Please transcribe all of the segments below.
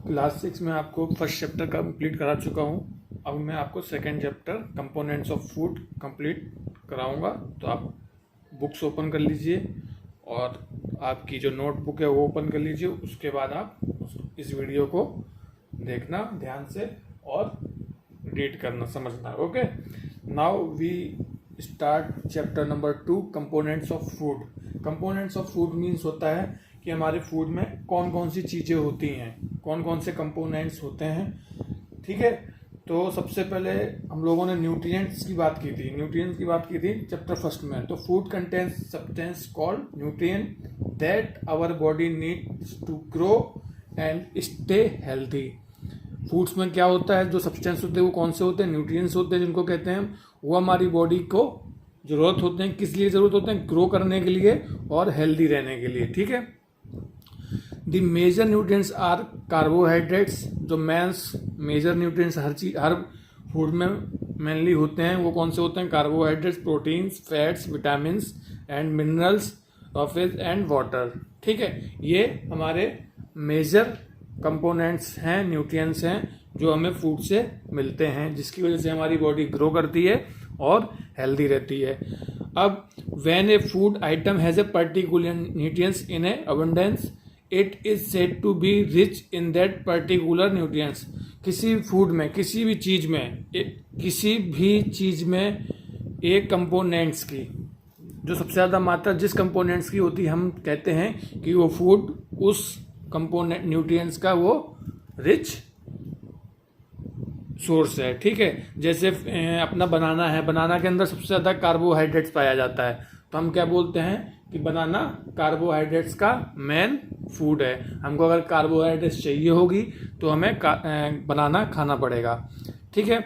Class 6 में आपको first chapter complete करा चुका हूँ। अब मैं आपको second chapter components of food complete कराऊंगा। तो आप बुक्स ओपन कर लीजिए और आपकी जो नोटबुक है वो ओपन कर लीजिए। उसके बाद आप इस वीडियो को देखना ध्यान से और रीड करना, समझना। Okay, now we start chapter number 2, components of food. Components of food means होता है कि हमारे फूड में कौन कौन सी चीज़ें होती हैं, कौन कौन से कंपोनेंट्स होते हैं। ठीक है, तो सबसे पहले हम लोगों ने न्यूट्रिएंट्स की बात की थी चैप्टर फर्स्ट में। तो food contains substance called nutrient that our body needs to grow and stay healthy. Foods में क्या होता है, जो सब्सटेंस होते हैं वो कौन से होते हैं, न्यूट्रिएंट्स होते हैं जिनको कहते हैं। वो हमारी बॉडी को ज़रूरत होते हैं, किस लिए ज़रूरत होते हैं, ग्रो करने के लिए और हेल्दी रहने के लिए। ठीक है, the major nutrients are carbohydrates. जो मेजर न्यूट्रिएंट्स हर फूड में मेनली होते हैं वो कौन से होते हैं, carbohydrates, proteins, fats, vitamins and minerals, office and water. ठीक है, ये हमारे मेजर कंपोनेंट्स हैं, न्यूट्रिएंट्स हैं जो हमें फूड से मिलते हैं, जिसकी वजह से हमारी बॉडी ग्रो करती है और हेल्दी रहती है। अब when a food item has a particular nutrients in a abundance, it is said to be rich in that particular nutrients. किसी फूड में, किसी भी चीज़ में एक कंपोनेंट्स की जो सबसे ज़्यादा मात्रा जिस कंपोनेंट्स की होती है, हम कहते हैं कि वो फूड उस कंपोनेंट न्यूट्रिएंट्स का वो रिच सोर्स है। ठीक है, जैसे अपना बनाना है, बनाना के अंदर सबसे ज़्यादा कार्बोहाइड्रेट्स पाया जाता है, तो हम क्या बोलते हैं कि बनाना कार्बोहाइड्रेट्स का मेन फूड है। हमको अगर कार्बोहाइड्रेट्स चाहिए होगी तो हमें बनाना खाना पड़ेगा। ठीक है,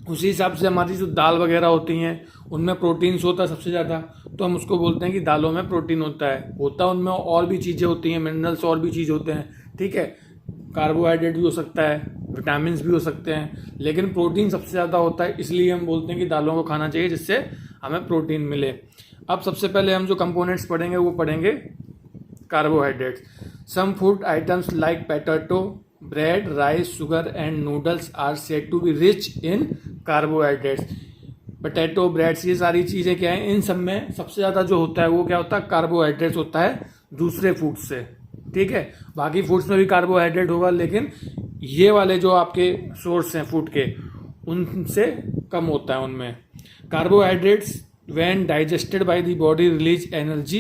उसी हिसाब से हमारी जो दाल वगैरह होती हैं उनमें प्रोटीन्स होता है सबसे ज़्यादा, तो हम उसको बोलते हैं कि दालों में प्रोटीन होता है उनमें और भी चीज़ें होती हैं, मिनरल्स और भी चीज़ होते हैं। ठीक है, कार्बोहाइड्रेट भी हो सकता है, विटामिन भी हो सकते हैं, लेकिन प्रोटीन सबसे ज़्यादा होता है, इसलिए हम बोलते हैं कि दालों को खाना चाहिए जिससे हमें प्रोटीन मिले। अब सबसे पहले हम जो कंपोनेंट्स पढ़ेंगे वो पढ़ेंगे carbohydrates. Some food items like potato, bread, rice, sugar and noodles are said to be rich in carbohydrates. Potato, breads, ये सारी चीज़ें क्या हैं, इन सब में सबसे ज़्यादा जो होता है वो क्या होता है, कार्बोहाइड्रेट्स होता है दूसरे फूड से। ठीक है, बाकी फूड्स में भी कार्बोहाइड्रेट होगा, लेकिन ये वाले जो आपके सोर्स हैं फूड के उनसे कम होता है उनमें। Carbohydrates when digested by the body release energy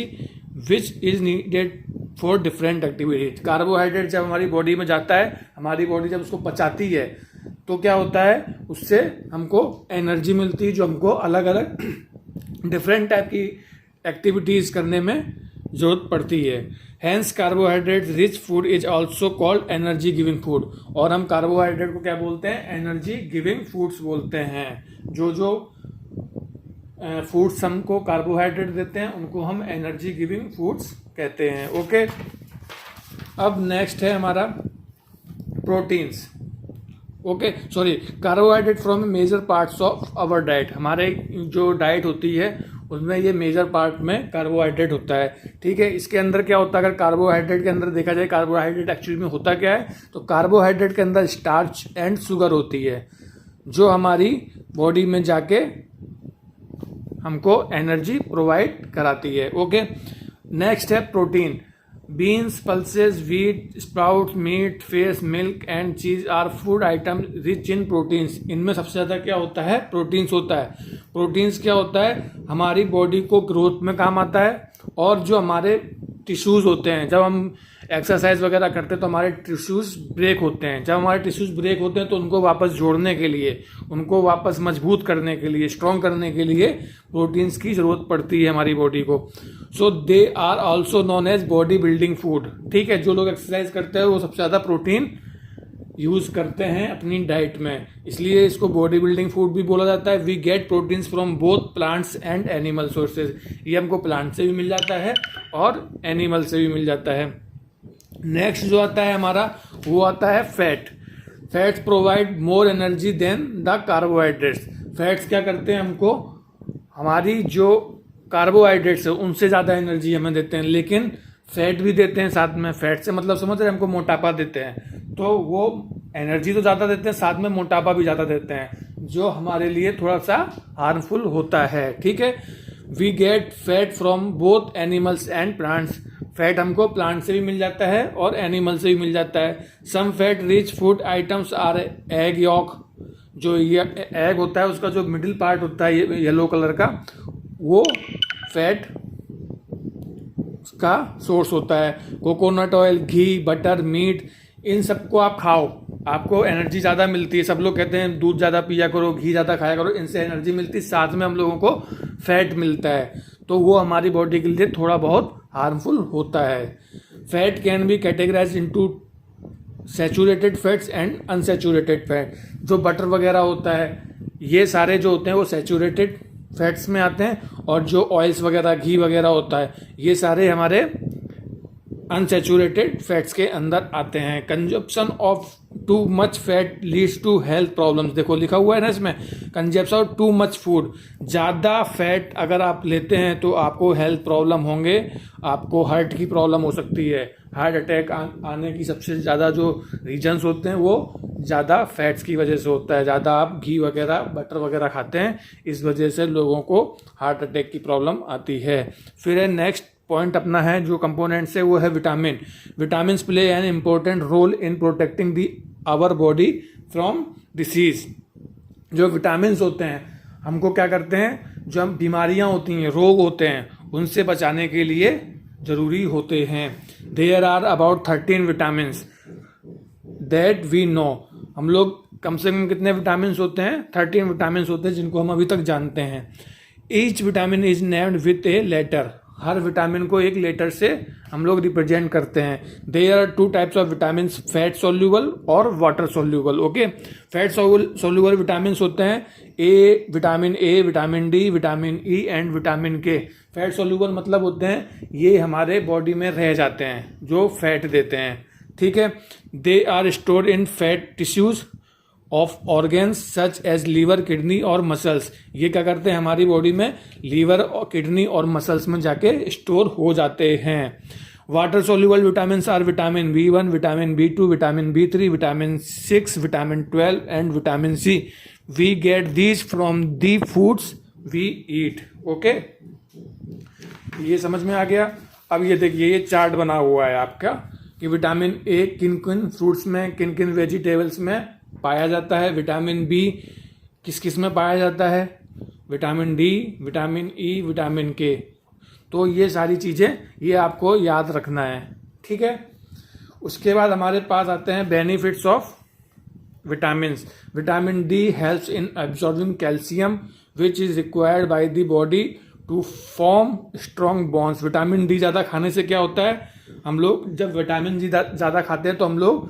which is needed for different activities. Carbohydrate जब हमारी बॉडी में जाता है, हमारी बॉडी जब उसको पचाती है तो क्या होता है, उससे हमको एनर्जी मिलती है जो हमको अलग अलग डिफरेंट टाइप की एक्टिविटीज करने में जरूरत पड़ती है। Hence carbohydrate rich food is also called energy giving food. और हम कार्बोहाइड्रेट को क्या बोलते हैं, एनर्जी गिविंग फूड्स बोलते हैं। जो फूड्स हमको कार्बोहाइड्रेट देते हैं उनको हम एनर्जी गिविंग फूड्स कहते हैं। ओके, अब नेक्स्ट है हमारा proteins. Okay, sorry, carbohydrate from major parts of our diet. हमारे जो डाइट होती है उसमें ये मेजर पार्ट में कार्बोहाइड्रेट होता है। ठीक है, इसके अंदर क्या होता है, अगर कार्बोहाइड्रेट के अंदर देखा जाए, कार्बोहाइड्रेट एक्चुअली में होता क्या है, तो कार्बोहाइड्रेट के अंदर स्टार्च एंड शुगर होती है जो हमारी बॉडी में जाके हमको एनर्जी प्रोवाइड कराती है। ओके, नेक्स्ट है protein. Beans, pulses, wheat, sprouts, meat, fish, milk and cheese are food item rich in proteins. इनमें सबसे ज़्यादा क्या होता है, प्रोटीन्स होता है। प्रोटीन्स क्या होता है, हमारी बॉडी को ग्रोथ में काम आता है, और जो हमारे टिश्यूज़ होते हैं, जब हम एक्सरसाइज वगैरह करते हैं तो हमारे टिश्यूज़ ब्रेक होते हैं। जब हमारे टिश्यूज़ ब्रेक होते हैं तो उनको वापस जोड़ने के लिए, उनको वापस मजबूत करने के लिए, स्ट्रॉन्ग करने के लिए प्रोटीन्स की ज़रूरत पड़ती है हमारी बॉडी को। So they are also known as body building food. ठीक है, जो लोग एक्सरसाइज करते हैं वो सबसे ज़्यादा प्रोटीन यूज़ करते हैं अपनी डाइट में, इसलिए इसको बॉडी बिल्डिंग फूड भी बोला जाता है। We get proteins from both plants and animal sources. ये हमको प्लांट से भी मिल जाता है और एनिमल से भी मिल जाता है। नेक्स्ट जो आता है हमारा वो आता है fat. Fats provide more energy than the carbohydrates. Fats क्या करते हैं, हमको हमारी जो कार्बोहाइड्रेट्स है उनसे ज़्यादा एनर्जी हमें देते हैं, लेकिन फैट भी देते हैं साथ में। फैट से मतलब समझ रहे हैं, हमको मोटापा देते हैं। तो वो एनर्जी तो ज़्यादा देते हैं, साथ में मोटापा भी ज़्यादा देते हैं, जो हमारे लिए थोड़ा सा हार्मफुल होता है। ठीक है, we get fat from both animals and plants. Fat हमको प्लांट से भी मिल जाता है और एनिमल से भी मिल जाता है। Some fat rich food items are egg yolk, जो ये एग होता है उसका जो मिडिल पार्ट होता है येलो कलर का, वो फैट का सोर्स होता है। कोकोनट ऑयल, घी, बटर, मीट, इन सबको आप खाओ, आपको एनर्जी ज़्यादा मिलती है। सब लोग कहते हैं दूध ज़्यादा पिया करो, घी ज़्यादा खाया करो, इनसे एनर्जी मिलती है, साथ में हम लोगों को फैट मिलता है, तो वो हमारी बॉडी के लिए थोड़ा बहुत हार्मफुल होता है। Fat can be categorise into saturated fats and unsaturated fat. जो बटर वगैरह होता है, ये सारे जो होते हैं वो सैचुरेटेड फैट्स में आते हैं, और जो ऑयल्स वगैरह, घी वगैरह होता है, ये सारे हमारे अनसैचुरेटेड फैट्स के अंदर आते हैं। Consumption of too much fat leads to health problems. देखो लिखा हुआ है ना इसमें, consumption of too much food, ज़्यादा फैट अगर आप लेते हैं तो आपको हेल्थ प्रॉब्लम होंगे, आपको हार्ट की प्रॉब्लम हो सकती है। हार्ट अटैक आने की सबसे ज़्यादा जो रीजन्स होते हैं वो ज़्यादा फैट्स की वजह से होता है। ज़्यादा आप घी वगैरह, बटर वगैरह खाते हैं, इस वजह से लोगों को हार्ट अटैक की प्रॉब्लम आती है। फिर नेक्स्ट पॉइंट अपना है जो कंपोनेंट्स है वो है vitamin. Vitamins play an important role in protecting the our body from disease. जो विटामिन्स होते हैं हमको क्या करते हैं, जो हम बीमारियां होती हैं, रोग होते हैं, उनसे बचाने के लिए जरूरी होते हैं। There are about 13 vitamins that we know. हम लोग कम से कम कितने विटामिन्स होते हैं, 13 विटामिन्स होते हैं जिनको हम अभी तक जानते हैं। Each vitamin is named with a letter. हर विटामिन को एक लेटर से हम लोग रिप्रेजेंट करते हैं। There are 2 types of vitamin, fat soluble और water soluble. Okay, fat soluble vitamin होते हैं vitamin A, vitamin D, vitamin E and vitamin K. Fat soluble मतलब होते हैं ये हमारे बॉडी में रह जाते हैं, जो फैट देते हैं। ठीक है, they are stored in fat tissues of organs such as liver, kidney और मसल्स। ये क्या करते हैं, हमारी बॉडी में लीवर और किडनी और मसल्स में जाके स्टोर हो जाते हैं। Water soluble vitamin are vitamin B1, vitamin B2, vitamin B3, vitamin 6, vitamin 12 and vitamin C। We get these from the foods we eat. Okay, ये समझ में आ गया। अब ये देखिए, ये चार्ट बना हुआ है आपका कि विटामिन ए किन किन फ्रूट्स में, किन किन वेजिटेबल्स में पाया जाता है। विटामिन बी किस किस में पाया जाता है, विटामिन डी, विटामिन ई, विटामिन के। तो ये सारी चीज़ें ये आपको याद रखना है। ठीक है, उसके बाद हमारे पास आते हैं benefits of vitamins. Vitamin D helps in absorbing calcium which is required by the body to form strong bonds. Vitamin D ज़्यादा खाने से क्या होता है, हम लोग जब विटामिन डी ज़्यादा खाते हैं तो हम लोग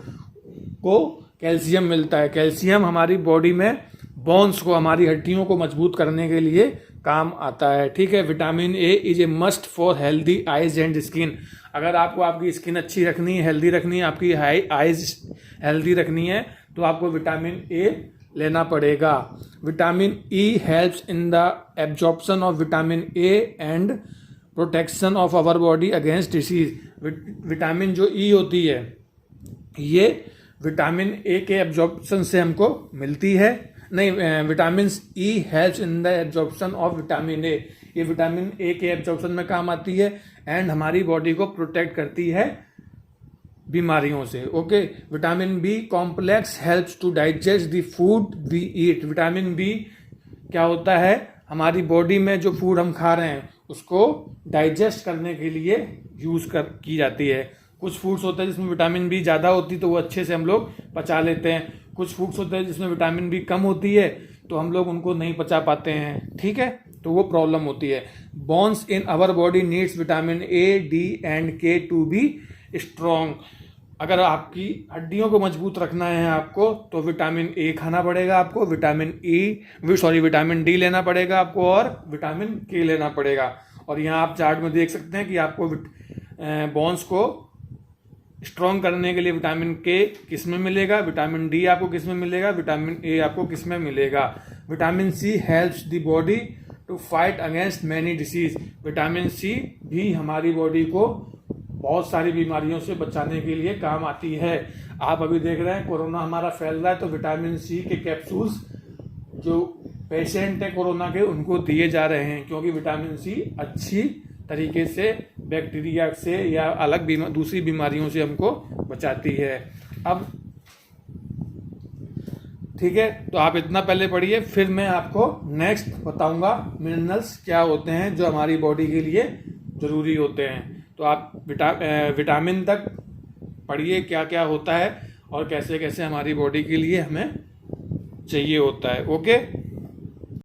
को कैल्शियम मिलता है। कैल्शियम हमारी बॉडी में बोन्स को, हमारी हड्डियों को मजबूत करने के लिए काम आता है। ठीक है, vitamin A is a must for healthy eyes and skin. अगर आपको आपकी स्किन अच्छी रखनी है, हेल्दी रखनी है, आपकी आइज हेल्दी रखनी है, तो आपको विटामिन ए लेना पड़ेगा। Vitamin E helps in the absorption of vitamin A and protection of our body against disease. Vitamin जो ई होती है, ये विटामिन ए के एब्जॉर्प्शन से हमको मिलती है। नहीं, vitamin E helps in the absorption of vitamin ए। ये विटामिन ए के एब्जॉर्प्शन में काम आती है एंड हमारी बॉडी को प्रोटेक्ट करती है बीमारियों से। Okay, vitamin B complex helps to digest the food we eat. Vitamin B क्या होता है, हमारी बॉडी में जो फूड हम खा रहे हैं उसको डाइजेस्ट करने के लिए यूज की जाती है। कुछ फूड्स होते हैं जिसमें विटामिन बी ज़्यादा होती है तो वो अच्छे से हम लोग पचा लेते हैं। कुछ फूड्स होते हैं जिसमें विटामिन बी कम होती है तो हम लोग उनको नहीं पचा पाते हैं। ठीक है, तो वो प्रॉब्लम होती है। Bones in our body needs vitamin A, D and K to be strong. अगर आपकी हड्डियों को मजबूत रखना है आपको, तो विटामिन ए खाना पड़ेगा आपको, विटामिन डी लेना पड़ेगा आपको, और विटामिन के लेना पड़ेगा। और यहाँ आप चार्ट में देख सकते हैं कि आपको बोन्स को स्ट्रॉन्ग करने के लिए विटामिन के किस में मिलेगा, विटामिन डी आपको किस में मिलेगा, विटामिन ए आपको किस में मिलेगा। Vitamin C helps the body to fight against many disease. Vitamin C भी हमारी बॉडी को बहुत सारी बीमारियों से बचाने के लिए काम आती है। आप अभी देख रहे हैं कोरोना हमारा फैल रहा है, तो विटामिन सी के कैप्सूल्स जो पेशेंट है कोरोना के उनको दिए जा रहे हैं, क्योंकि विटामिन सी अच्छी तरीके से बैक्टीरिया से या अलग दूसरी बीमारियों से हमको बचाती है। अब ठीक है, तो आप इतना पहले पढ़िए, फिर मैं आपको नेक्स्ट बताऊंगा मिनरल्स क्या होते हैं जो हमारी बॉडी के लिए ज़रूरी होते हैं। तो आप विटामिन तक पढ़िए क्या क्या होता है और कैसे कैसे हमारी बॉडी के लिए हमें चाहिए होता है। ओके।